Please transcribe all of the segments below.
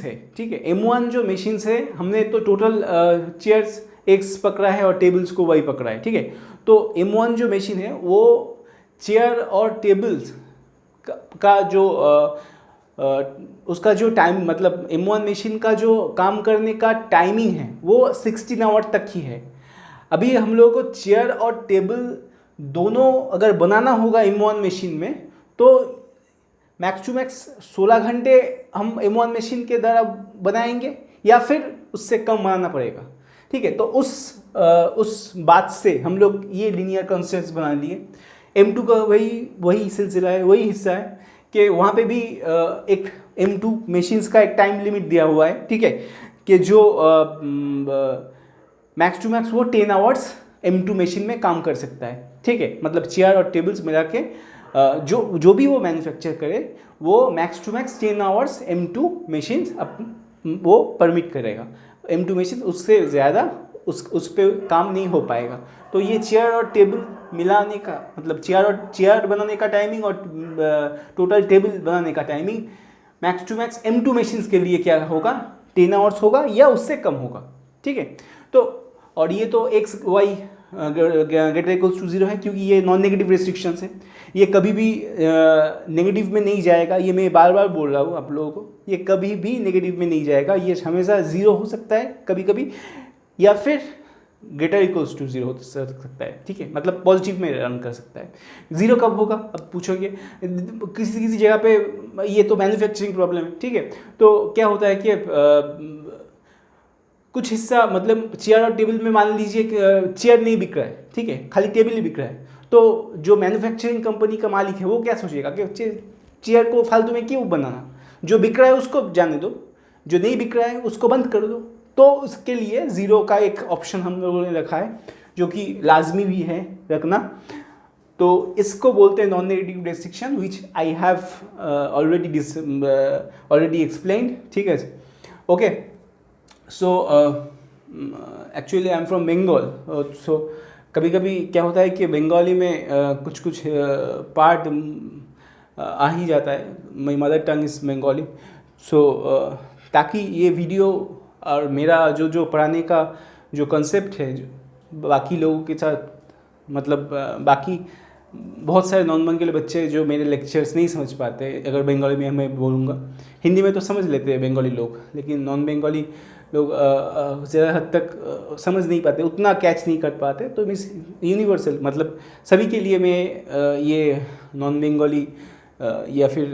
है, ठीक है। M1 जो मशीन्स है, हमने तो टोटल चेयर्स X पकड़ा है और टेबल्स को Y पकड़ा है, ठीक है। तो M1 जो मशीन है वो चेयर और टेबल्स का जो उसका जो टाइम, मतलब M1 मशीन का जो काम करने का टाइमिंग है वो 16 आवर तक ही है। अभी हम लोगों को चेयर और टेबल दोनों अगर बनाना होगा M1 मशीन में, तो मैक्स टू मैक्स 16 घंटे हम M1 मशीन के द्वारा बनाएंगे या फिर उससे कम बनाना पड़ेगा, ठीक है। तो उस बात से हम लोग ये लीनियर कंस्ट्रेंट्स बना लिए। M2 का वही सिलसिला है, वही हिस्सा है कि वहाँ पे भी एक M2 मशीन्स का एक टाइम लिमिट दिया हुआ है, ठीक है, कि जो मैक्स टू मैक्स वो 10 आवर्स M2 मशीन में काम कर सकता है, ठीक है। मतलब चेयर और टेबल्स मिला के जो भी वो मैन्युफैक्चर करे वो max to max 10 hours M2 machines वो परमिट करेगा। M2 मशीन उससे ज़्यादा उस पर काम नहीं हो पाएगा। तो ये चेयर और टेबल मिलाने का मतलब चेयर बनाने का टाइमिंग और टोटल टेबल बनाने का timing max to max M2 machines के लिए क्या होगा, 10 आवर्स होगा या उससे कम होगा, ठीक है। तो और ये तो x y greater equals to 0 है, क्योंकि ये नॉन नेगेटिव रेस्ट्रिक्शंस है, ये कभी भी नेगेटिव में नहीं जाएगा। ये मैं बार बार बोल रहा हूँ आप लोगों को, ये कभी भी नेगेटिव में नहीं जाएगा, ये हमेशा 0 हो सकता है कभी कभी, या फिर ग्रेटर इक्वल्स टू 0 हो सकता है, ठीक है। मतलब पॉजिटिव में रन कर सकता है। 0 कब होगा, अब पूछोगे किसी जगह पे, ये तो मैन्युफैक्चरिंग प्रॉब्लम है, ठीक है। तो क्या होता है कि कुछ हिस्सा, मतलब चेयर और टेबल में मान लीजिए चेयर नहीं बिक रहा है, ठीक है, खाली टेबल ही बिक रहा है, तो जो मैन्युफैक्चरिंग कंपनी का मालिक है वो क्या सोचेगा कि चेयर को फालतू में क्यों बनाना, जो बिक रहा है उसको जाने दो, जो नहीं बिक रहा है उसको बंद कर दो। तो उसके लिए 0 का एक ऑप्शन हम लोगों ने रखा है, जो कि लाजमी भी है रखना। तो इसको बोलते हैं non negative restriction, which I have already explained, ठीक है। Okay, so actually I am from Bengal. So कभी कभी क्या होता है कि बंगाली में कुछ पार्ट आ ही जाता है। My mother tongue is Bengali. So ताकि ये वीडियो और मेरा जो पढ़ाने का जो कंसेप्ट है बाकी लोगों के साथ, मतलब बाकी बहुत सारे नॉन बंगाली बच्चे जो मेरे लेक्चर्स नहीं समझ पाते, अगर बंगाली में मैं बोलूँगा, हिंदी में तो समझ लेते हैं बंगाली लोग, लेकिन नॉन बंगाली लोग ज़्यादा हद तक समझ नहीं पाते, उतना कैच नहीं कर पाते। तो मीन्स यूनिवर्सल, मतलब सभी के लिए मैं ये नॉन बंगाली या फिर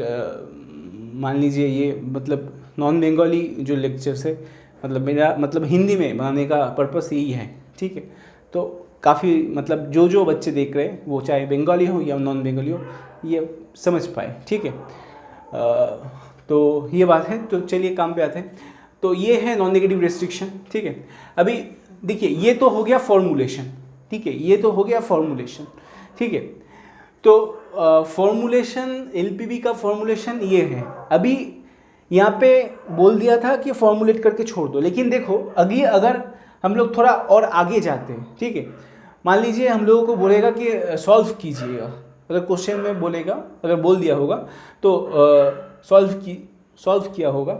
मान लीजिए ये मतलब नॉन बंगाली जो लेक्चर्स है, मतलब मेरा मतलब हिंदी में बनाने का पर्पस यही है, ठीक है। तो काफ़ी मतलब जो बच्चे देख रहे हैं वो चाहे बंगाली हो या नॉन बंगाली हो, ये समझ पाए, ठीक है। तो ये बात है। तो चलिए काम पे आते हैं। तो ये है नॉन नेगेटिव रेस्ट्रिक्शन, ठीक है। अभी देखिए ये तो हो गया फॉर्मूलेशन, ठीक है, ये तो हो गया फॉर्मूलेशन, ठीक है। तो फॉर्मूलेशन, एलपीबी का फॉर्मूलेशन ये है। अभी यहाँ पे बोल दिया था कि फॉर्मूलेट करके छोड़ दो, लेकिन देखो अभी अगर हम लोग थोड़ा और आगे जाते हैं, ठीक है, मान लीजिए हम लोगों को बोलेगा कि सॉल्व कीजिएगा, अगर क्वेश्चन में बोलेगा, अगर बोल दिया होगा तो सॉल्व किया होगा।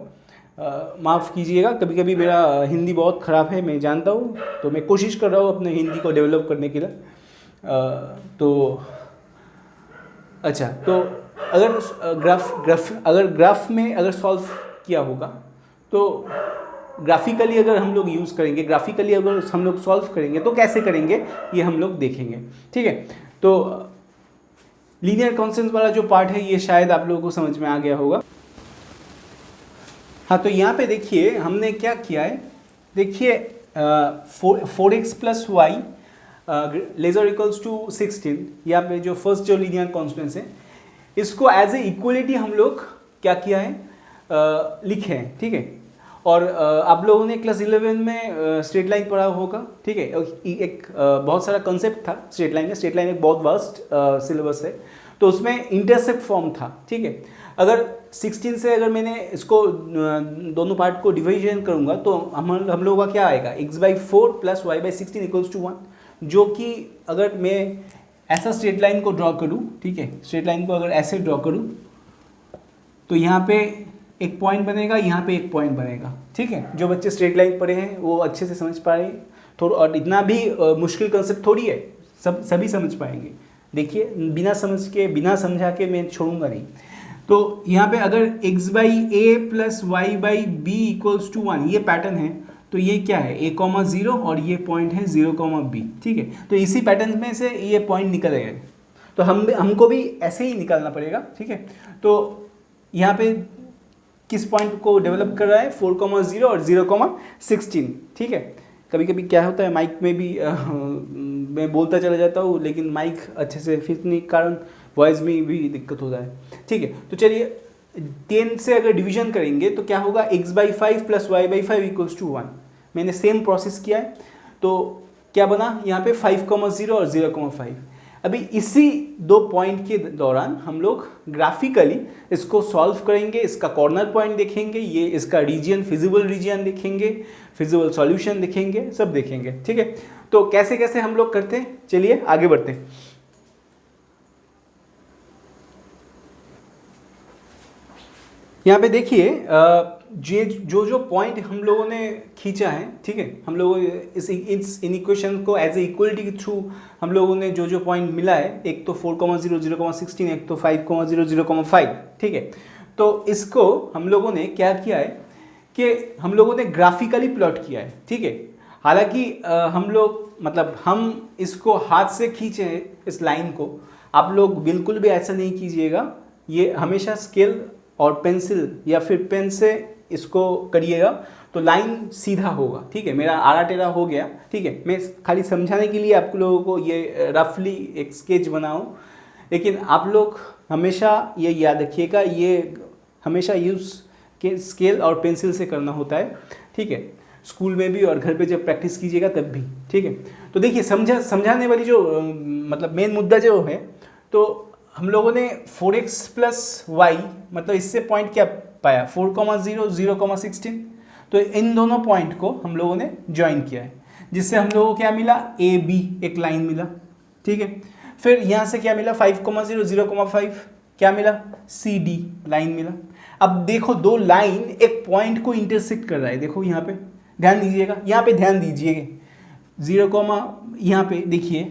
माफ़ कीजिएगा, कभी कभी मेरा हिंदी बहुत ख़राब है, मैं जानता हूँ, तो मैं कोशिश कर रहा हूँ अपने हिंदी को डेवलप करने के लिए। तो अच्छा, तो अगर ग्राफ में अगर सॉल्व किया होगा तो ग्राफिकली अगर हम लोग यूज़ करेंगे, ग्राफिकली अगर हम लोग सॉल्व करेंगे तो कैसे करेंगे ये हम लोग देखेंगे, ठीक है। तो लीनियर कॉन्स्टेंट्स वाला जो पार्ट है ये शायद आप लोगों को समझ में आ गया होगा। हाँ, तो यहाँ पे देखिए हमने क्या किया है, देखिए 4x plus y lesser equals to 16, यहाँ पे जो फर्स्ट जो लीनियर कॉन्स्टेंट्स है इसको एज ए इक्वलिटी हम लोग क्या किया है, लिखे हैं, ठीक है। और आप लोगों ने क्लास 11 में स्ट्रेट लाइन पढ़ा होगा, ठीक है। एक बहुत सारा कंसेप्ट था स्ट्रेट लाइन में। स्ट्रेट लाइन एक बहुत वास्ट सिलेबस है, तो उसमें इंटरसेप्ट फॉर्म था, ठीक है। अगर 16 से अगर मैंने इसको दोनों पार्ट को डिवीजन करूँगा तो हम लोगों का क्या आएगा, x/4 plus y/16 equals to 1, जो कि अगर मैं ऐसा स्ट्रेट लाइन को ड्रॉ करूँ, ठीक है, स्ट्रेट लाइन को अगर ऐसे ड्रॉ करूँ तो यहाँ पे एक पॉइंट बनेगा, यहाँ पे एक पॉइंट बनेगा, ठीक है। जो बच्चे स्ट्रेट लाइन पढ़े हैं वो अच्छे से समझ पा रहे हैं थोड़ा, और इतना भी मुश्किल कंसेप्ट थोड़ी है, सभी समझ पाएंगे। देखिए बिना समझ के, बिना समझा के मैं छोड़ूंगा नहीं। तो यहाँ पे अगर x by a plus y by b equals to 1 ये पैटर्न है, तो ये क्या है a कॉमा 0 और ये पॉइंट है 0 कॉमा बी, ठीक है। तो इसी पैटर्न में से ये पॉइंट निकलेगा, तो हमको भी ऐसे ही निकालना पड़ेगा, ठीक है। तो यहाँ पे किस पॉइंट को डेवलप कर रहा है, 4,0 और 0,16, ठीक है। कभी कभी क्या होता है माइक में भी मैं बोलता चला जाता हूँ, लेकिन माइक अच्छे से फिटने के कारण वॉइस में भी दिक्कत होता है, ठीक है। तो चलिए 10 से अगर डिवीजन करेंगे तो क्या होगा, x/5 plus y/5 equals to 1। मैंने सेम प्रोसेस किया है, तो क्या बना यहाँ पे 5,0 और 0,5। अभी इसी दो पॉइंट के दौरान हम लोग ग्राफिकली इसको सॉल्व करेंगे, इसका कॉर्नर पॉइंट देखेंगे, ये इसका रीजन, फिजिबल रीजन देखेंगे, फिजिबल सॉल्यूशन देखेंगे, सब देखेंगे, ठीक है। तो कैसे कैसे हम लोग करते हैं, चलिए आगे बढ़ते हैं। यहाँ पे देखिए जो पॉइंट हम लोगों ने खींचा है, ठीक है, हम लोगों इस इक्वेशन को एज ए इक्वलिटी के थ्रू हम लोगों ने जो पॉइंट मिला है, एक तो 4,0 0,16, एक तो 5,0 0,5, ठीक है। तो इसको हम लोगों ने क्या किया है कि हम लोगों ने ग्राफिकली प्लॉट किया है, ठीक है। हालांकि हम लोग मतलब हम इसको हाथ से खींचे इस लाइन को, आप लोग बिल्कुल भी ऐसा नहीं कीजिएगा, ये हमेशा स्केल और पेंसिल या फिर पेन से इसको करिएगा तो लाइन सीधा होगा, ठीक है। मेरा आड़ा टेढ़ा हो गया, ठीक है, मैं खाली समझाने के लिए आप लोगों को ये रफली एक स्केच बनाऊं, लेकिन आप लोग हमेशा ये याद रखिएगा, ये हमेशा यूज़ के स्केल और पेंसिल से करना होता है, ठीक है। स्कूल में भी और घर पे जब प्रैक्टिस कीजिएगा तब भी, ठीक है। तो देखिए समझाने वाली जो मतलब मेन मुद्दा जो है, तो हम लोगों ने 4x प्लस वाई मतलब इससे पॉइंट क्या पाया, 4,0 0,16। तो इन दोनों पॉइंट को हम लोगों ने ज्वाइन किया है, जिससे हम लोगों को क्या मिला, ए बी एक लाइन मिला, ठीक है। फिर यहाँ से क्या मिला, 5,0 0,5 क्या मिला, सी डी लाइन मिला। अब देखो दो लाइन एक पॉइंट को इंटरसेक्ट कर रहा है, देखो यहाँ पे ध्यान दीजिएगा, यहाँ पे ध्यान दीजिएगा, 0, यहाँ पे देखिए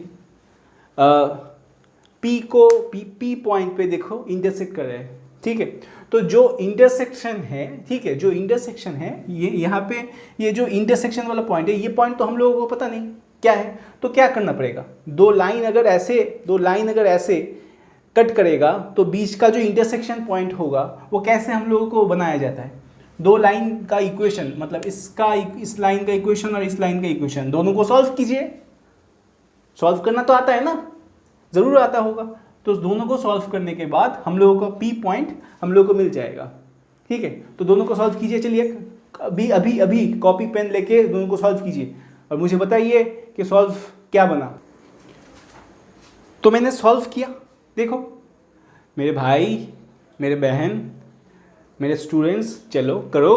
पी को पी पॉइंट पे देखो इंटरसेक्ट कर रहे हैं, ठीक है। तो जो इंटरसेक्शन है, ठीक है, जो इंटरसेक्शन है ये यहाँ पे, ये जो इंटरसेक्शन वाला पॉइंट है, ये पॉइंट तो हम लोगों को पता नहीं क्या है, तो क्या करना पड़ेगा, दो लाइन अगर ऐसे कट करेगा तो बीच का जो इंटरसेक्शन पॉइंट होगा वो कैसे हम लोगों को बनाया जाता है, दो लाइन का इक्वेशन, मतलब इस लाइन का इक्वेशन और इस लाइन का इक्वेशन, दोनों को सॉल्व कीजिए। सॉल्व करना तो आता है ना, ज़रूर आता होगा। तो दोनों को सॉल्व करने के बाद हम लोगों को पी पॉइंट हम लोगों को मिल जाएगा, ठीक है। तो दोनों को सॉल्व कीजिए, चलिए अभी कॉपी पेन लेके दोनों को सॉल्व कीजिए और मुझे बताइए कि सॉल्व क्या बना। तो मैंने सॉल्व किया, देखो मेरे भाई, मेरे बहन, मेरे स्टूडेंट्स, चलो करो,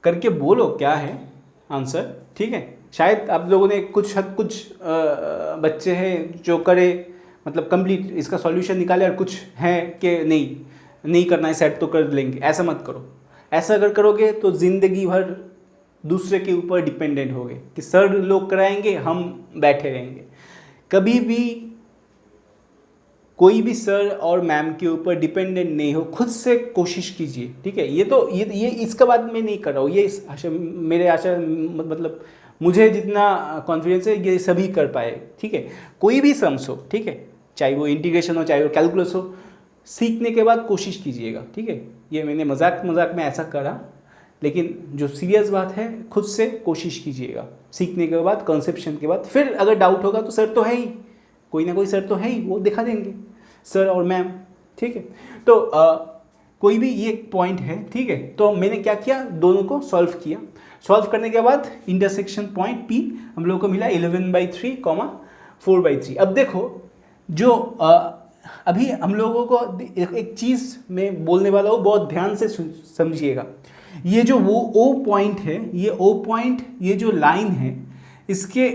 करके बोलो क्या है आंसर, ठीक है। शायद आप लोगों ने कुछ बच्चे हैं जो करे, मतलब कंप्लीट इसका सॉल्यूशन निकाले, और कुछ हैं कि नहीं करना है सेट तो कर लेंगे। ऐसा मत करो, ऐसा अगर करोगे तो ज़िंदगी भर दूसरे के ऊपर डिपेंडेंट होगे कि सर लोग कराएंगे, हम बैठे रहेंगे। कभी भी कोई भी सर और मैम के ऊपर डिपेंडेंट नहीं हो, खुद से कोशिश कीजिए, ठीक है। ये इसका बात मैं नहीं कर रहा हूँ, ये मेरे आशा मतलब मुझे जितना कॉन्फिडेंस है ये सभी कर पाए, ठीक है। कोई भी सम्स हो, ठीक है, चाहे वो इंटीग्रेशन हो, चाहे वो कैलकुलस हो, सीखने के बाद कोशिश कीजिएगा, ठीक है। ये मैंने मजाक में ऐसा करा, लेकिन जो सीरियस बात है, खुद से कोशिश कीजिएगा, सीखने के बाद, कंसेप्शन के बाद। फिर अगर डाउट होगा तो सर तो है ही, कोई ना कोई सर तो है ही, वो दिखा देंगे, सर और मैम, ठीक है। तो कोई भी ये पॉइंट है, ठीक है। तो मैंने क्या किया, दोनों को सॉल्व किया। सॉल्व करने के बाद इंटरसेक्शन पॉइंट पी हम लोगों को मिला 11/3, 4/3। अब देखो जो अभी हम लोगों को एक चीज़ मैं बोलने वाला हूँ, बहुत ध्यान से समझिएगा। ये जो वो ओ पॉइंट है, ये ओ पॉइंट, ये जो लाइन है, इसके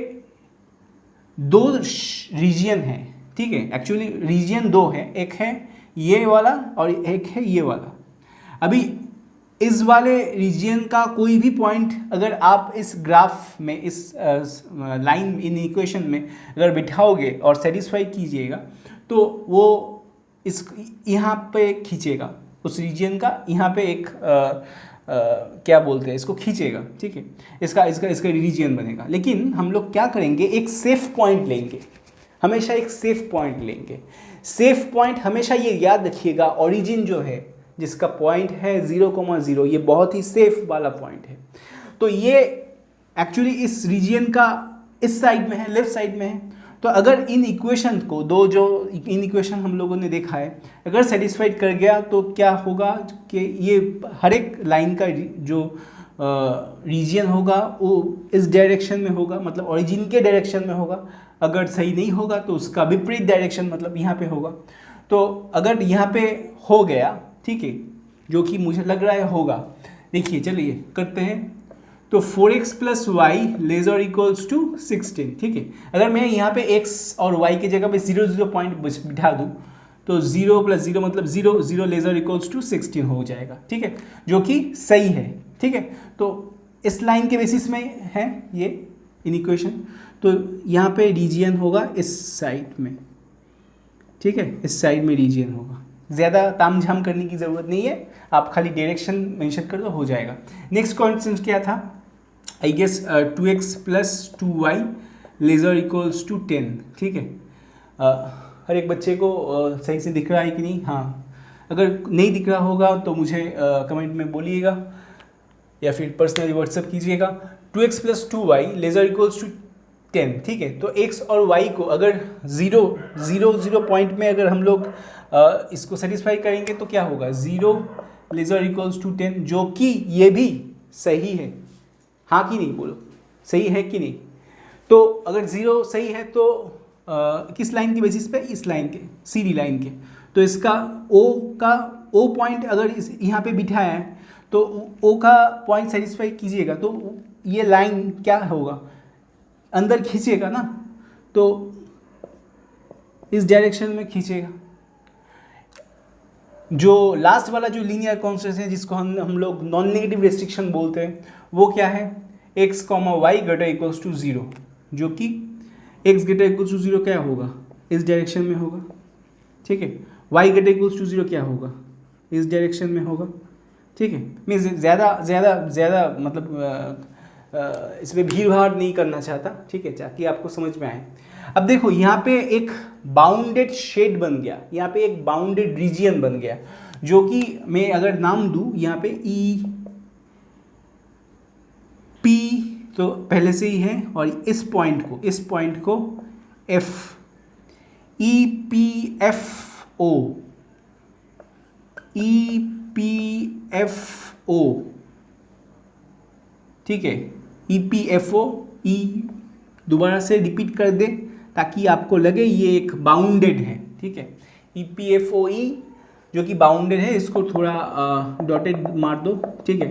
दो रीजन है, ठीक है। एक्चुअली रीजन दो है, एक है ये वाला और एक है ये वाला। अभी इस वाले रीजन का कोई भी पॉइंट अगर आप इस ग्राफ में, इस लाइन इन इक्वेशन में अगर बिठाओगे और सेटिस्फाई कीजिएगा तो वो इस यहाँ पे खींचेगा, उस रीजन का यहाँ पे एक क्या बोलते हैं इसको, खींचेगा, ठीक है, इसका इसका इसका रीजन बनेगा। लेकिन हम लोग क्या करेंगे, एक सेफ पॉइंट लेंगे, हमेशा एक सेफ पॉइंट लेंगे। सेफ पॉइंट हमेशा ये याद रखिएगा, ओरिजिन जो है जिसका पॉइंट है 0,0, ये बहुत ही सेफ वाला पॉइंट है। तो ये एक्चुअली इस रीजन का इस साइड में है, लेफ्ट साइड में है। तो अगर इन इक्वेशन को, दो जो इन इक्वेशन हम लोगों ने देखा है, अगर सेटिस्फाइड कर गया तो क्या होगा कि ये हर एक लाइन का जो रीजन होगा वो इस डायरेक्शन में होगा, मतलब ओरिजिन के डायरेक्शन में होगा। अगर सही नहीं होगा तो उसका विपरीत डायरेक्शन, मतलब यहाँ पे होगा। तो अगर यहाँ पे हो गया, ठीक है, जो कि मुझे लग रहा है होगा, देखिए चलिए करते हैं। तो 4x + y ≤ 16, ठीक है। अगर मैं यहाँ पे x और y की जगह पे 0 0 पॉइंट बिठा दूँ तो 0 + 0 मतलब 0 0 ≤ 16 हो जाएगा, ठीक है, जो कि सही है, ठीक है। तो इस लाइन के बेसिस में है ये इन इक्वेशन। तो यहाँ पे रीजियन होगा इस साइड में, ठीक है, इस साइड में रीजियन होगा। ज़्यादा तामझाम करने की ज़रूरत नहीं है, आप खाली डायरेक्शन मेंशन कर दो, हो जाएगा। नेक्स्ट क्वेश्चन क्या था, आई गेस 2x + 2y ≤ 10, ठीक है। हर एक बच्चे को सही से दिख रहा है कि नहीं? हाँ, अगर नहीं दिख रहा होगा तो मुझे कमेंट में बोलिएगा या फिर पर्सनली व्हाट्सएप कीजिएगा। 2x + 2y ≤ 10, ठीक है। तो x और y को अगर 0 0 0 पॉइंट में अगर हम लोग इसको सेटिस्फाई करेंगे तो क्या होगा, 0 ≤ 10, जो कि ये भी सही है। हाँ कि नहीं, बोलो सही है कि नहीं? तो अगर 0 सही है तो किस लाइन के बेसिस पे, इस लाइन के, सीधी लाइन के। तो इसका O पॉइंट अगर इस यहाँ पे बिठाया है तो O का पॉइंट सेटिस्फाई कीजिएगा तो ये लाइन क्या होगा, अंदर खींचेगा ना, तो इस डायरेक्शन में खींचेगा। जो लास्ट वाला जो लीनियर कॉन्स्टेंट है जिसको हम लोग नॉन नेगेटिव रेस्ट्रिक्शन बोलते हैं, वो क्या है, x, y ≥ 0, जो कि x ≥ 0 क्या होगा, इस डायरेक्शन में होगा, ठीक है। y = 0 क्या होगा, इस डायरेक्शन में होगा, ठीक है। मैं ज़्यादा मतलब इस पर भीड़ भाड़ नहीं करना चाहता, ठीक है, ताकि आपको समझ में आए। अब देखो यहाँ पे एक बाउंडेड शेड बन गया, यहाँ पे एक बाउंडेड रीजियन बन गया, जो कि मैं अगर नाम दूँ यहाँ पे ई पी तो पहले से ही है, और इस पॉइंट को F, E P F O, E P F O, ठीक है, ई पी एफ ओ, ई दोबारा से रिपीट कर दे ताकि आपको लगे ये एक बाउंडेड है, ठीक है। ई पी एफ ओ ई जो कि बाउंडेड है, इसको थोड़ा डॉटेड मार दो, ठीक है।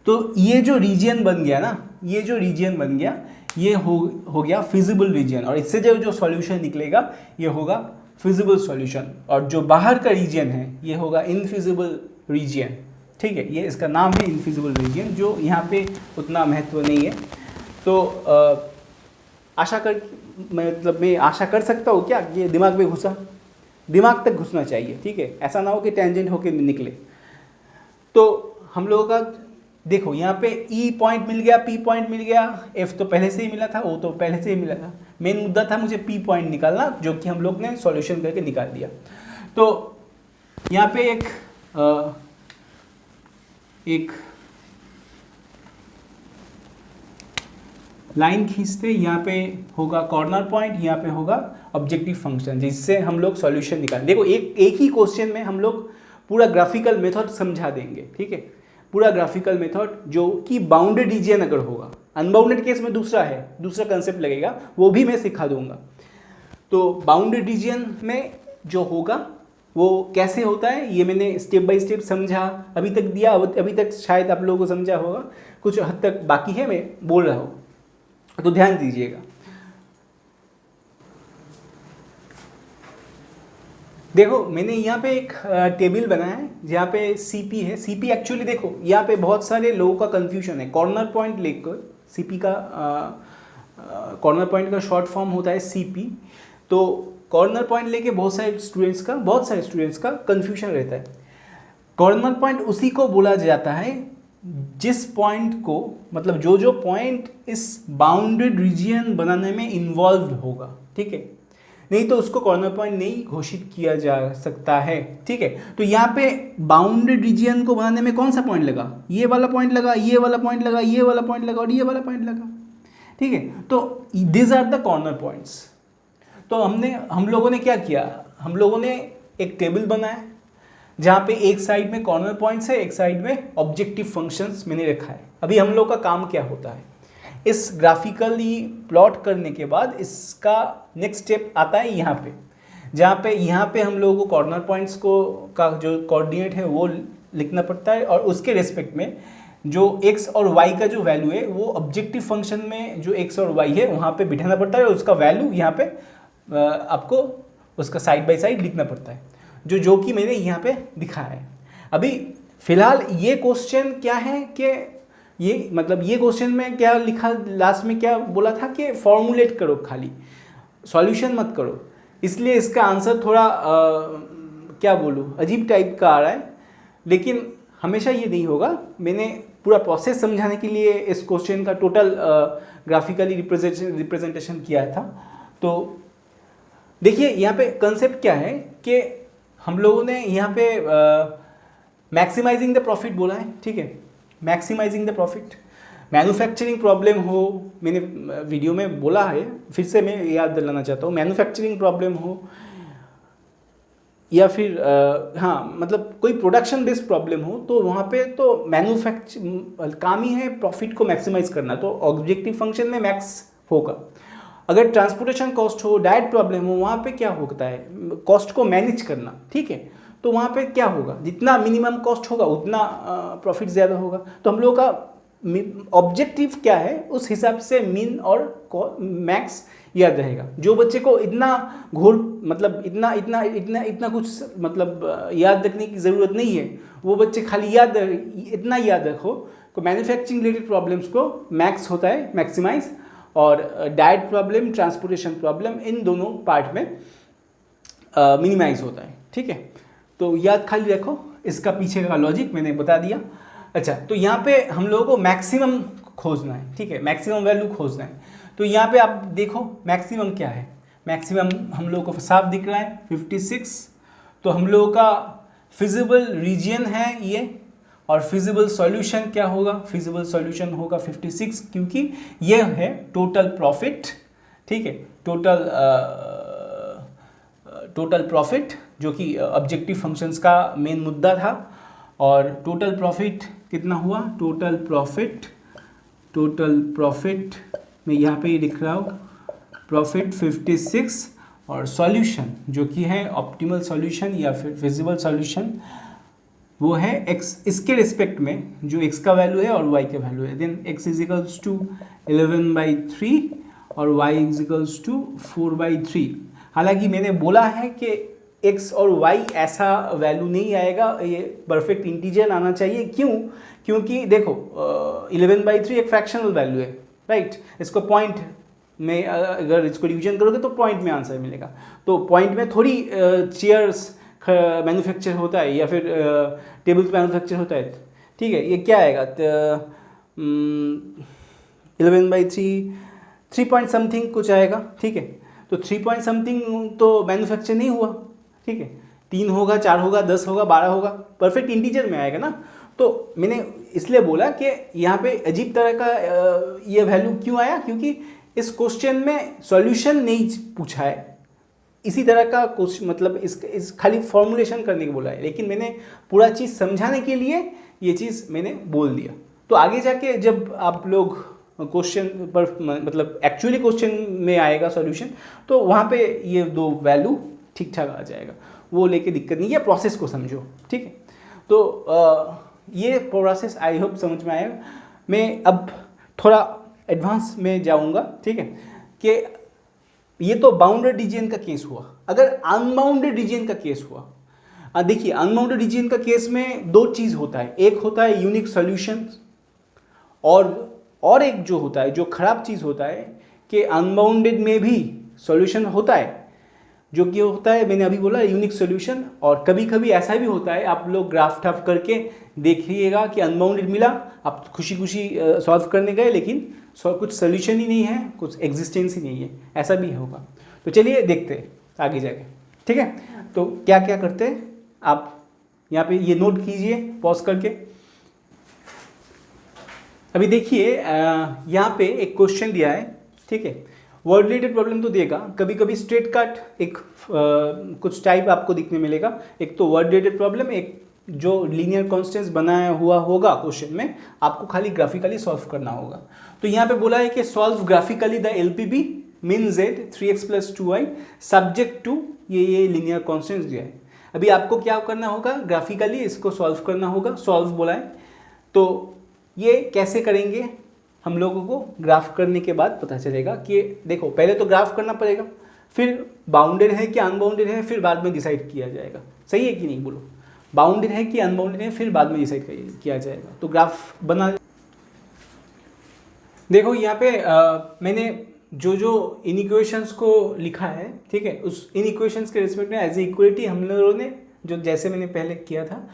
तो ये जो रीजन बन गया ना, ये जो रीजन बन गया, ये हो गया फिजिबल रीजन, और इससे जो सॉल्यूशन निकलेगा ये होगा फिजिबल सॉल्यूशन, और जो बाहर का रीजन है ये होगा इनफिजिबल रीजन, ठीक है। ये इसका नाम है इनफिजिबल रीजन, जो यहाँ पे उतना महत्व नहीं है। तो मैं आशा कर सकता हूँ क्या ये दिमाग में घुसा, दिमाग तक घुसना चाहिए, ठीक है, ऐसा ना हो कि टेंजेंट होके निकले। तो हम लोगों का देखो यहाँ पे ई पॉइंट मिल गया, पी पॉइंट मिल गया, एफ तो पहले से ही मिला था, ओ तो पहले से ही मिला था। मेन मुद्दा था मुझे पी पॉइंट निकालना, जो कि हम लोग ने सॉल्यूशन करके निकाल दिया। तो यहाँ पे एक लाइन खींचते, यहाँ पे होगा कॉर्नर पॉइंट, यहाँ पे होगा ऑब्जेक्टिव फंक्शन, जिससे हम लोग सॉल्यूशन निकाल। देखो एक ही क्वेश्चन में हम लोग पूरा ग्राफिकल मेथड समझा देंगे, ठीक है, पूरा ग्राफिकल मेथड, जो कि बाउंडेड रीजन अगर होगा। अनबाउंडेड केस में दूसरा कंसेप्ट लगेगा, वो भी मैं सिखा दूंगा। तो बाउंडेड रीजन में जो होगा वो कैसे होता है ये मैंने स्टेप बाय स्टेप समझा अभी तक दिया, अभी तक शायद आप लोगों को समझा होगा, कुछ हद तक बाकी है, मैं बोल रहा हूँ, तो ध्यान दीजिएगा। देखो मैंने यहाँ पे एक टेबल बनाया है जहाँ पे सीपी है। सीपी एक्चुअली देखो यहाँ पे बहुत सारे लोगों का कंफ्यूजन है। कॉर्नर पॉइंट लेकर सीपी का कॉर्नर पॉइंट का शॉर्ट फॉर्म होता है सीपी। तो कॉर्नर पॉइंट लेके बहुत सारे स्टूडेंट्स का कंफ्यूजन रहता है। कॉर्नर पॉइंट उसी को बोला जाता है जिस पॉइंट को मतलब जो पॉइंट इस बाउंडेड रीजियन बनाने में इन्वॉल्व होगा, ठीक है। नहीं तो उसको कॉर्नर पॉइंट नहीं घोषित किया जा सकता है, ठीक है। तो यहाँ पे बाउंडेड रीजियन को बनाने में कौन सा पॉइंट लगा, ये वाला पॉइंट लगा, ये वाला पॉइंट लगा, ये वाला पॉइंट लगा और ये वाला पॉइंट लगा, ठीक है। तो this are the corner points. तो हम लोगों ने क्या किया, हम लोगों ने एक टेबल बनाया जहाँ पे एक साइड में कॉर्नर पॉइंट्स है, एक साइड में ऑब्जेक्टिव फंक्शंस मैंने रखा है। अभी हम लोग का काम क्या होता है, इस ग्राफिकली प्लॉट करने के बाद इसका नेक्स्ट स्टेप आता है यहाँ पे, जहाँ पे हम लोगों को कॉर्नर पॉइंट्स को का जो कोऑर्डिनेट है वो लिखना पड़ता है और उसके रेस्पेक्ट में जो x और y का जो वैल्यू है वो ऑब्जेक्टिव फंक्शन में जो x और y है वहाँ पे बिठाना पड़ता है और उसका वैल्यू यहाँ पे आपको उसका साइड बाय साइड लिखना पड़ता है, जो कि मैंने यहाँ पे दिखाया है। अभी फिलहाल ये क्वेश्चन क्या है कि ये क्वेश्चन में क्या लिखा, लास्ट में क्या बोला था कि फॉर्मुलेट करो, खाली सॉल्यूशन मत करो। इसलिए इसका आंसर थोड़ा क्या बोलूँ अजीब टाइप का आ रहा है, लेकिन हमेशा ये नहीं होगा। मैंने पूरा प्रोसेस समझाने के लिए इस क्वेश्चन का टोटल ग्राफिकली रिप्रेजेंटेशन किया था। तो देखिए यहाँ पे कंसेप्ट क्या है कि हम लोगों ने यहाँ पे मैक्सिमाइजिंग द प्रॉफिट बोला है, ठीक है। Maximising the profit, manufacturing problem हो, मैंने वीडियो में बोला है, फिर से मैं याद दिलाना चाहता हूँ। मैन्युफैक्चरिंग प्रॉब्लम हो या फिर हाँ मतलब कोई प्रोडक्शन बेस्ड प्रॉब्लम हो, तो वहाँ पे तो काम ही है प्रॉफिट को मैक्सिमाइज करना, तो ऑब्जेक्टिव फंक्शन में मैक्स होगा। अगर ट्रांसपोर्टेशन कॉस्ट हो, डाइट प्रॉब्लम हो, वहाँ पे क्या होता है कॉस्ट को मैनेज करना, ठीक है। तो वहाँ पे क्या होगा, जितना मिनिमम कॉस्ट होगा उतना प्रॉफिट ज़्यादा होगा। तो हम लोग का ऑब्जेक्टिव क्या है उस हिसाब से मीन और मैक्स याद रहेगा। जो बच्चे को इतना घोर मतलब इतना कुछ मतलब याद रखने की ज़रूरत नहीं है, वो बच्चे खाली इतना याद रखो कि मैन्युफैक्चरिंग रिलेटेड प्रॉब्लम्स को मैक्स होता है मैक्सिमाइज, और डाइट प्रॉब्लम, ट्रांसपोर्टेशन प्रॉब्लम, इन दोनों पार्ट में मिनिमाइज होता है, ठीक है। तो याद खाली रखो, इसका पीछे का लॉजिक मैंने बता दिया। अच्छा, तो यहाँ पे हम लोगों को मैक्सिमम खोजना है, ठीक है, मैक्सिमम वैल्यू खोजना है। तो यहाँ पे आप देखो मैक्सिमम क्या है, मैक्सिमम हम लोगों को साफ दिख रहा है 56। तो हम लोगों का फिजिबल रीजन है ये, और फिजिबल सॉल्यूशन क्या होगा, फिजिबल सॉल्यूशन होगा 56, क्योंकि ये है टोटल प्रॉफिट, ठीक है। टोटल प्रॉफिट जो कि ऑब्जेक्टिव फंक्शंस का मेन मुद्दा था। और टोटल प्रॉफिट कितना हुआ, टोटल प्रॉफिट मैं यहाँ पे ही लिख रहा हूँ, प्रॉफिट 56, और सॉल्यूशन जो कि है ऑप्टिमल सॉल्यूशन या फिर फिजिबल सॉल्यूशन वो है x, इसके रिस्पेक्ट में जो x का वैल्यू है और y का वैल्यू है। देन x इजिकल्स टू 11/3 और y इजिकल्स टू 4/3। हालांकि मैंने बोला है कि x और y ऐसा वैल्यू नहीं आएगा, ये परफेक्ट इंटीजर आना चाहिए। क्यों, क्योंकि देखो 11/3 एक फ्रैक्शनल वैल्यू है, राइट। इसको पॉइंट में अगर इसको डिवीजन करोगे तो पॉइंट में आंसर मिलेगा। तो पॉइंट में थोड़ी चेयर्स मैन्युफैक्चर होता है या फिर टेबल मैन्युफैक्चर होता है, ठीक है। ये क्या आएगा 11/3 3 पॉइंट समथिंग कुछ आएगा, ठीक है। तो 3 पॉइंट समथिंग तो मैन्युफैक्चर नहीं हुआ, ठीक है। 3 होगा, 4 होगा, 10 होगा, 12 होगा, परफेक्ट इंटीजर में आएगा ना। तो मैंने इसलिए बोला कि यहाँ पे अजीब तरह का ये वैल्यू क्यों आया, क्योंकि इस क्वेश्चन में सॉल्यूशन नहीं पूछा है, इसी तरह का कुछ मतलब इस खाली फॉर्मुलेशन करने को बोला है। लेकिन मैंने पूरा चीज़ समझाने के लिए ये चीज़ मैंने बोल दिया। तो आगे जाके जब आप लोग क्वेश्चन पर मतलब एक्चुअली क्वेश्चन में आएगा सॉल्यूशन, तो वहाँ पे ये दो वैल्यू ठीक ठाक आ जाएगा, वो लेके दिक्कत नहीं है। प्रोसेस को समझो, ठीक है। तो ये प्रोसेस आई होप समझ में आएगा। मैं अब थोड़ा एडवांस में जाऊँगा, ठीक है, कि ये तो बाउंडेड रीजन का केस हुआ। अगर अनबाउंडेड रीजन का केस हुआ, देखिए अनबाउंडेड रीजन का केस में दो चीज़ होता है, एक होता है यूनिक सॉल्यूशन, और एक जो होता है, जो खराब चीज़ होता है कि अनबाउंडेड में भी सॉल्यूशन होता है, जो कि होता है मैंने अभी बोला यूनिक सॉल्यूशन। और कभी कभी ऐसा भी होता है, आप लोग ग्राफ टफ करके देखिएगा कि अनबाउंडेड मिला, आप खुशी खुशी सॉल्व करने गए, लेकिन कुछ सॉल्यूशन ही नहीं है, कुछ एग्जिस्टेंस ही नहीं है, ऐसा भी होगा। तो चलिए देखते हैं आगे जाके, ठीक है। तो क्या क्या करते हैं आप यहाँ पे ये नोट कीजिए पॉज करके। अभी देखिए यहाँ पे एक क्वेश्चन दिया है, ठीक है। वर्ड रिलेटेड प्रॉब्लम तो देगा, कभी कभी स्ट्रेट कट एक कुछ टाइप आपको दिखने मिलेगा। एक तो वर्ड रिलेटेड प्रॉब्लम, एक जो लीनियर कॉन्स्टेंट्स बनाया हुआ होगा क्वेश्चन में, आपको खाली ग्राफिकली सॉल्व करना होगा। तो यहाँ पे बोला है कि solve graphically the LPP min Z 3x + 2y subject to ये लीनियर कॉन्स्टेंट्स दिया है। अभी आपको क्या करना होगा, ग्राफिकली इसको सॉल्व करना होगा। सॉल्व बोला है तो ये कैसे करेंगे हम लोगों को ग्राफ करने के बाद पता चलेगा कि देखो पहले तो ग्राफ करना पड़ेगा, फिर बाउंडेड है कि अनबाउंडेड है, फिर बाद में डिसाइड किया जाएगा। सही है कि नहीं बोलो, बाउंडेड है कि अनबाउंडेड है, फिर बाद में डिसाइड किया जाएगा। तो ग्राफ बना देखो यहाँ पे मैंने जो इनइक्वेशंस को लिखा है, ठीक है, उस इनइक्वेशंस के रिस्पेक्ट में एज ए इक्वलिटी हम लोगों ने जो जैसे मैंने पहले किया था,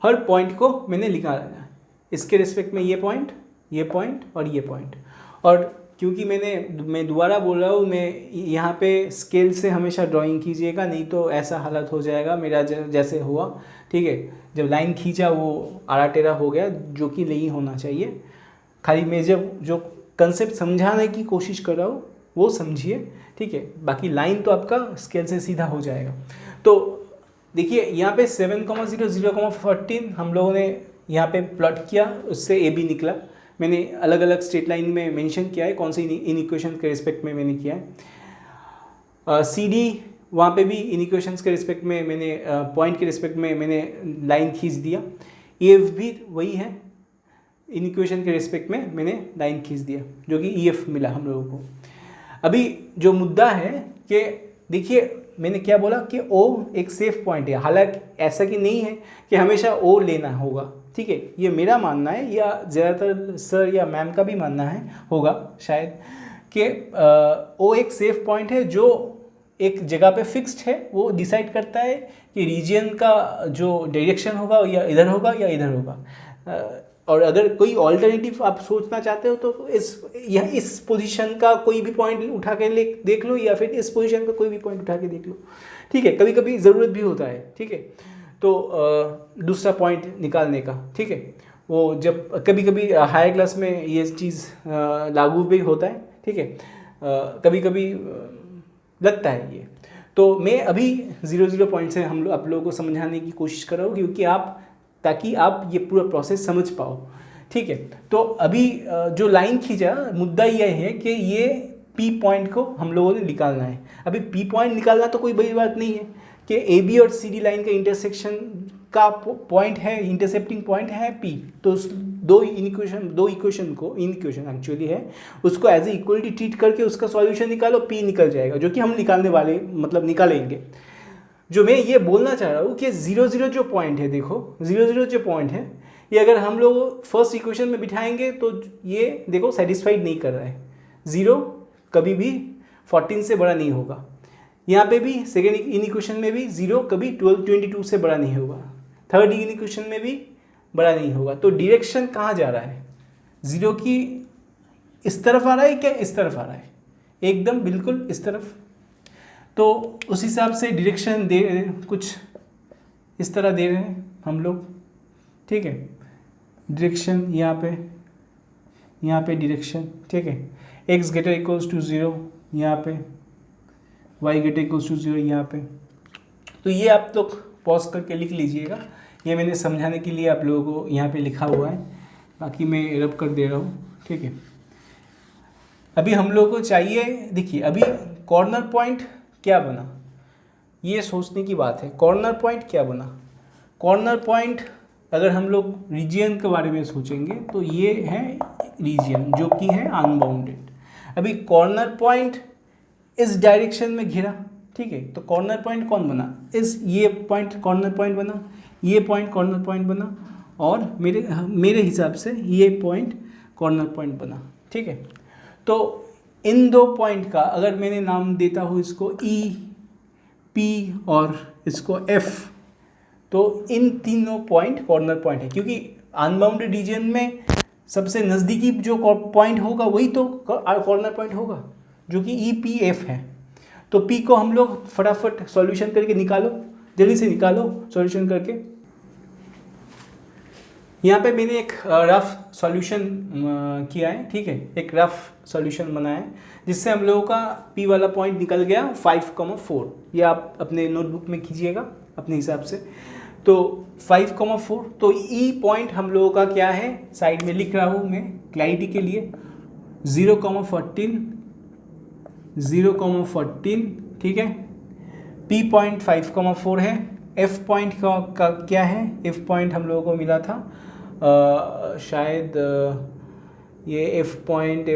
हर पॉइंट को मैंने लिखा है, इसके रिस्पेक्ट में ये पॉइंट और ये पॉइंट। और क्योंकि मैं दोबारा बोल रहा हूँ, मैं यहाँ पे स्केल से हमेशा ड्राइंग कीजिएगा, नहीं तो ऐसा हालत हो जाएगा मेरा जैसे हुआ, ठीक है। जब लाइन खींचा वो आड़ा टेढ़ा हो गया, जो कि नहीं होना चाहिए। खाली मैं जो कंसेप्ट समझाने की कोशिश कर रहा हूँ वो समझिए, ठीक है। बाकी लाइन तो आपका स्केल से सीधा हो जाएगा। तो देखिए यहाँ पे 7, 0, 0, 14 हम लोगों ने यहाँ पे प्लॉट किया, उससे ए बी निकला। मैंने अलग अलग स्ट्रेट लाइन में मेंशन किया है कौन सी इनइक्वेशन के रिस्पेक्ट में मैंने किया है। सी डी वहाँ पे भी इनइक्वेशंस के रिस्पेक्ट में मैंने पॉइंट के रिस्पेक्ट में मैंने लाइन खींच दिया। ई एफ भी वही है, इनइक्वेशन के रिस्पेक्ट में मैंने लाइन खींच दिया, जो कि ई एफ मिला हम लोगों को। अभी जो मुद्दा है कि देखिए मैंने क्या बोला कि ओ एक सेफ पॉइंट है, हालांकि ऐसा कि नहीं है कि हमेशा ओ लेना होगा, ठीक है। ये मेरा मानना है, या ज़्यादातर सर या मैम का भी मानना है होगा शायद, कि ओ एक सेफ पॉइंट है जो एक जगह पे फिक्स्ड है। वो डिसाइड करता है कि रीजन का जो डायरेक्शन होगा या इधर होगा या इधर होगा। और अगर कोई ऑल्टरनेटिव आप सोचना चाहते हो तो इस पोजीशन का कोई भी पॉइंट उठा के देख लो, या फिर इस पोजीशन का कोई भी पॉइंट उठा के देख लो, ठीक है। कभी कभी ज़रूरत भी होता है, ठीक है। तो दूसरा पॉइंट निकालने का, ठीक है, वो जब कभी कभी हायर क्लास में ये चीज़ लागू भी होता है, ठीक है। कभी कभी लगता है ये। तो मैं अभी 0 पॉइंट से आप लोगों को समझाने की कोशिश कर रहा हूँ, क्योंकि ताकि आप ये पूरा प्रोसेस समझ पाओ, ठीक है। तो अभी जो लाइन खींचा, मुद्दा यह है कि ये पी पॉइंट को हम लोगों ने निकालना है। अभी पी पॉइंट निकालना तो कोई बड़ी बात नहीं है कि ए बी और सी डी लाइन का इंटरसेक्शन का पॉइंट है, इंटरसेप्टिंग पॉइंट है पी। तो उस दो इक्वेशन एक्चुअली है, उसको एज ए इक्वलिटी ट्रीट करके उसका सॉल्यूशन निकालो, पी निकल जाएगा, जो कि हम निकालने वाले निकालेंगे। जो मैं ये बोलना चाह रहा हूँ कि 0 जो पॉइंट है, देखो 0 जो पॉइंट है, ये अगर हम लोग फर्स्ट इक्वेशन में बिठाएंगे तो ये देखो सेटिस्फाइड नहीं कर रहा है। 0 कभी भी 14 से बड़ा नहीं होगा। यहाँ पे भी सेकेंड इक्वेशन में भी 0 कभी 22 से बड़ा नहीं होगा। थर्ड इक्वेशन में भी बड़ा नहीं होगा। तो डायरेक्शन कहाँ जा रहा है, 0 की इस तरफ आ रहा है क्या इस तरफ आ रहा है, एकदम बिल्कुल इस तरफ। तो उस हिसाब से डायरेक्शन दे कुछ इस तरह दे रहे हैं हम लोग, ठीक है। डायरेक्शन यहाँ पे डायरेक्शन, ठीक है। x greater equals to 0 यहाँ पे, y greater equals to 0 यहाँ पे। तो ये आप लोग पॉज करके लिख लीजिएगा, ये मैंने समझाने के लिए आप लोगों को यहाँ पे लिखा हुआ है, बाकी मैं रब कर दे रहा हूँ, ठीक है। अभी हम लोगों को चाहिए, देखिए अभी कॉर्नर पॉइंट क्या बना, ये सोचने की बात है। कॉर्नर पॉइंट क्या बना, कॉर्नर पॉइंट अगर हम लोग रीजियन के बारे में सोचेंगे तो ये है रीजियन जो कि है अनबाउंडेड। अभी कॉर्नर पॉइंट इस डायरेक्शन में घिरा, ठीक है। तो कॉर्नर पॉइंट कौन बना, ये पॉइंट कॉर्नर पॉइंट बना, ये पॉइंट कॉर्नर पॉइंट बना, और मेरे हिसाब से ये पॉइंट कॉर्नर पॉइंट बना, ठीक है। तो इन दो पॉइंट का अगर मैंने नाम देता हूँ इसको ई, पी और इसको एफ, तो इन तीनों पॉइंट कॉर्नर पॉइंट है, क्योंकि अनबाउंडेड रीजन में सबसे नज़दीकी जो पॉइंट होगा वही तो कॉर्नर पॉइंट होगा, जो कि ई पी एफ है। तो पी को हम लोग फटाफट सॉल्यूशन करके निकालो, जल्दी से निकालो सॉल्यूशन करके। यहाँ पे मैंने एक रफ सॉल्यूशन किया है, ठीक है, एक रफ सॉल्यूशन बनाया है जिससे हम लोगों का पी वाला पॉइंट निकल गया 5,4। ये आप अपने नोटबुक में कीजिएगा अपने हिसाब से। तो 5,4, तो ई पॉइंट हम लोगों का क्या है, साइड में लिख रहा हूँ मैं क्लैरिटी के लिए, 0,14, 0,14, ठीक है। पी पॉइंट 5,4 है। एफ पॉइंट का क्या है, एफ पॉइंट हम लोगों को मिला था शायद ये एफ पॉइंट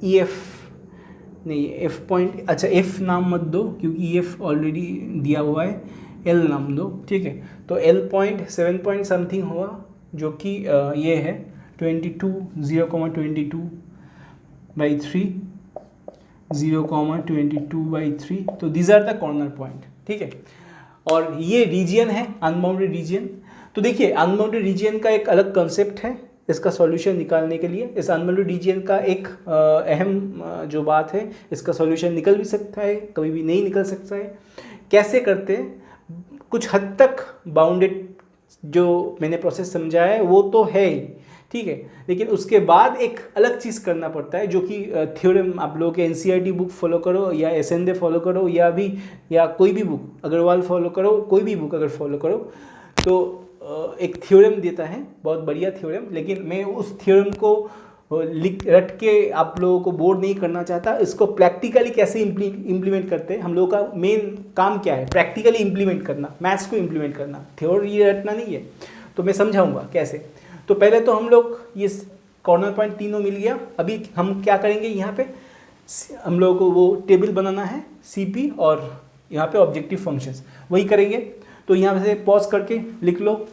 ई एफ नहीं, एफ पॉइंट, अच्छा एफ नाम मत दो क्योंकि ई एफ ऑलरेडी दिया हुआ है, एल नाम दो, ठीक है। तो एल पॉइंट 7 पॉइंट समथिंग हुआ, जो कि ये है 0,22/3, 0,22/3। तो these are the corner point, ठीक है। और ये रीजन है अनबाउंडेड रीजन। तो देखिए अनबाउंडेड रीजन का एक अलग कंसेप्ट है इसका सॉल्यूशन निकालने के लिए। इस अनबाउंडेड रीजन का एक अहम जो बात है, इसका सॉल्यूशन निकल भी सकता है, कभी भी नहीं निकल सकता है। कैसे करते हैं, कुछ हद तक बाउंडेड जो मैंने प्रोसेस समझाया है वो तो है ही, ठीक है, लेकिन उसके बाद एक अलग चीज़ करना पड़ता है, जो कि थ्योरम आप लोगों के एनसीईआरटी बुक फॉलो करो या एसएनडे फॉलो करो या कोई भी बुक अग्रवाल फॉलो करो, कोई भी बुक अगर फॉलो करो तो एक थ्योरम देता है, बहुत बढ़िया थ्योरम। लेकिन मैं उस थ्योरम को रट के आप लोगों को बोर नहीं करना चाहता। इसको प्रैक्टिकली कैसे इम्प्लीमेंट करते हैं, हम लोगों का मेन काम क्या है, प्रैक्टिकली इम्प्लीमेंट करना, मैथ्स को इम्प्लीमेंट करना, थ्योरी रटना नहीं है। तो मैं समझाऊंगा कैसे। तो पहले तो हम लोग ये कॉर्नर पॉइंट तीनों मिल गया। अभी हम क्या करेंगे, यहाँ पे हम लोगों को वो टेबल बनाना है सीपी और यहाँ पे ऑब्जेक्टिव फंक्शंस, वही करेंगे। तो यहाँ से पॉज करके लिख लो।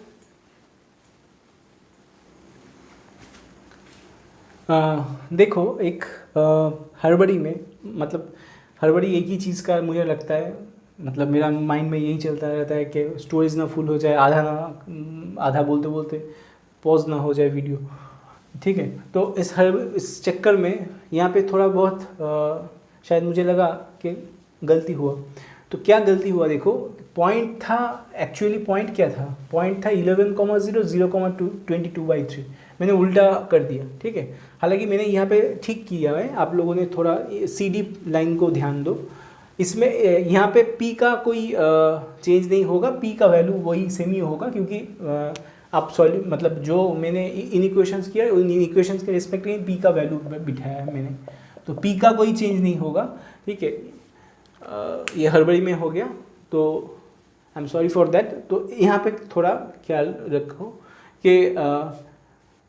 देखो एक हड़बड़ी में, मतलब हड़बड़ी एक ही चीज़ का मुझे लगता है, मतलब मेरा माइंड में यही चलता रहता है कि स्टोरेज ना फुल हो जाए, आधा बोलते बोलते पॉज ना हो जाए वीडियो, ठीक है। तो इस चक्कर में यहाँ पे थोड़ा बहुत शायद मुझे लगा कि गलती हुआ। तो क्या गलती हुआ, देखो पॉइंट था, एक्चुअली पॉइंट क्या था, पॉइंट था 11,0, 0,22/3, मैंने उल्टा कर दिया, ठीक है। हालांकि मैंने यहाँ पे ठीक किया है, आप लोगों ने थोड़ा सीडी लाइन को ध्यान दो। इसमें यहाँ पे p का कोई चेंज नहीं होगा, p का वैल्यू वही सेम ही होगा, क्योंकि आप मतलब जो मैंने इन इक्वेशंस किया है उन इक्वेशंस के रिस्पेक्ट में p का वैल्यू बिठाया है मैंने, तो p का कोई चेंज नहीं होगा, ठीक है। ये हड़बड़ी में हो गया, तो I am sorry for that. तो यहाँ पे थोड़ा ख्याल रखो कि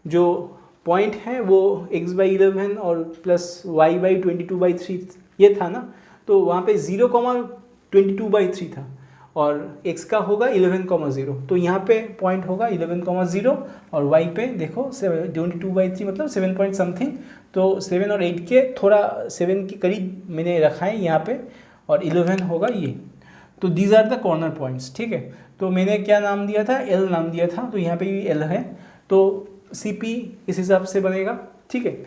जो पॉइंट है वो x/11 और प्लस y/22/3 ये था ना, तो वहाँ पे 0,22/3 था और x का होगा 11,0, तो यहाँ पे पॉइंट होगा 11,0 और y पे देखो 22/3 मतलब 7 पॉइंट समथिंग, तो 7 और 8 के थोड़ा 7 के करीब मैंने रखा है यहाँ पे, और 11 होगा ये। तो these are the corner points, ठीक है। तो मैंने क्या नाम दिया था, एल नाम दिया था, तो यहाँ पे भी एल है, तो CP इस हिसाब से बनेगा, ठीक है।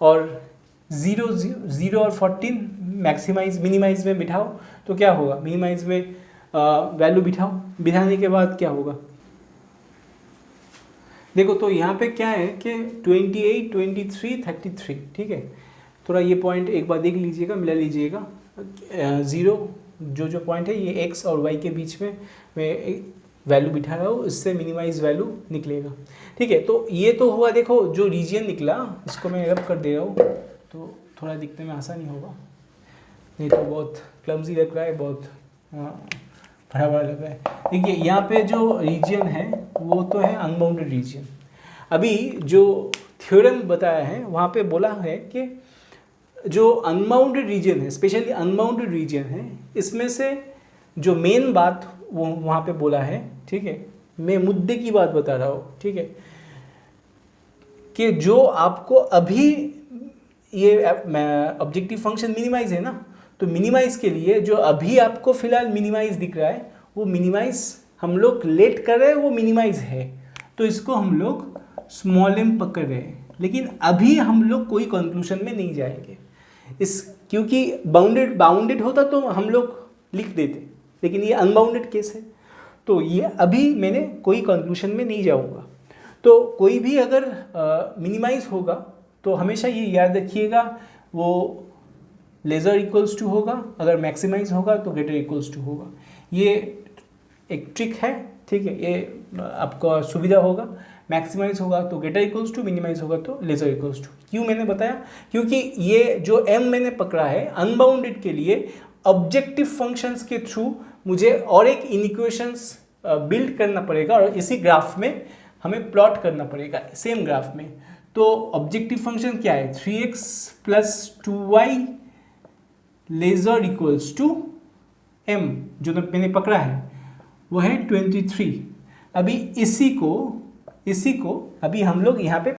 और 0 और 14 मैक्सिमाइज मिनिमाइज में बिठाओ, तो क्या होगा, मिनिमाइज में वैल्यू बिठाओ, बिठाने के बाद क्या होगा, देखो तो यहाँ पे क्या है कि 28, 23, 33, ठीक है। थोड़ा ये पॉइंट एक बार देख लीजिएगा, मिला लीजिएगा। 0 जो पॉइंट है ये x और y के बीच में मैं वैल्यू बिठा रहा हूँ, इससे मिनिमाइज वैल्यू निकलेगा, ठीक है। तो ये तो हुआ, देखो जो रीजन निकला इसको मैं रब कर दे रहा हूँ, तो थोड़ा दिखने में आसानी होगा, नहीं तो बहुत क्लमजी लग रहा है, बहुत बड़ा बड़ा लग रहा है। देखिए यहाँ पे जो रीजन है वो तो है अनबाउंडेड रीजन। अभी जो थ्योरम बताया है वहाँ पे बोला है कि जो अनबाउंडेड रीजन है, स्पेशली अनबाउंडेड रीजन है, इसमें से जो मेन बात वो वहाँ पे बोला है, ठीक है, मैं मुद्दे की बात बता रहा हूँ, ठीक है, कि जो आपको अभी ये ऑब्जेक्टिव फंक्शन मिनिमाइज है ना, तो मिनिमाइज के लिए जो अभी आपको फिलहाल मिनिमाइज दिख रहा है वो मिनिमाइज हम लोग लेट कर रहे हैं, वो मिनिमाइज है, तो इसको हम लोग स्मॉल m पकड़ रहे हैं। लेकिन अभी हम लोग कोई कंक्लूजन में नहीं जाएंगे इस, क्योंकि बाउंडेड होता तो हम लोग लिख देते, लेकिन ये अनबाउंडेड केस है, तो ये अभी मैंने कोई कंक्लूजन में नहीं जाऊंगा। तो कोई भी अगर मिनिमाइज होगा तो हमेशा ये याद रखिएगा वो लेज़र इक्वल्स टू होगा, अगर मैक्सिमाइज होगा तो ग्रेटर इक्वल्स टू होगा। ये एक ट्रिक है, ठीक है, ये आपको सुविधा होगा। मैक्सिमाइज होगा तो ग्रेटर इक्वल्स टू, मिनिमाइज होगा तो लेज़र इक्वल्स टू। क्यों मैंने बताया, क्योंकि ये जो m मैंने पकड़ा है अनबाउंडेड के लिए, ऑब्जेक्टिव फंक्शंस के थ्रू मुझे और एक इनइक्वेशंस बिल्ड करना पड़ेगा और इसी ग्राफ में हमें प्लॉट करना पड़ेगा, सेम ग्राफ में। तो ऑब्जेक्टिव फंक्शन क्या है, 3x + 2y laser equals to m, जो मैंने पकड़ा है वो है 23। अभी इसी को अभी हम लोग यहाँ पे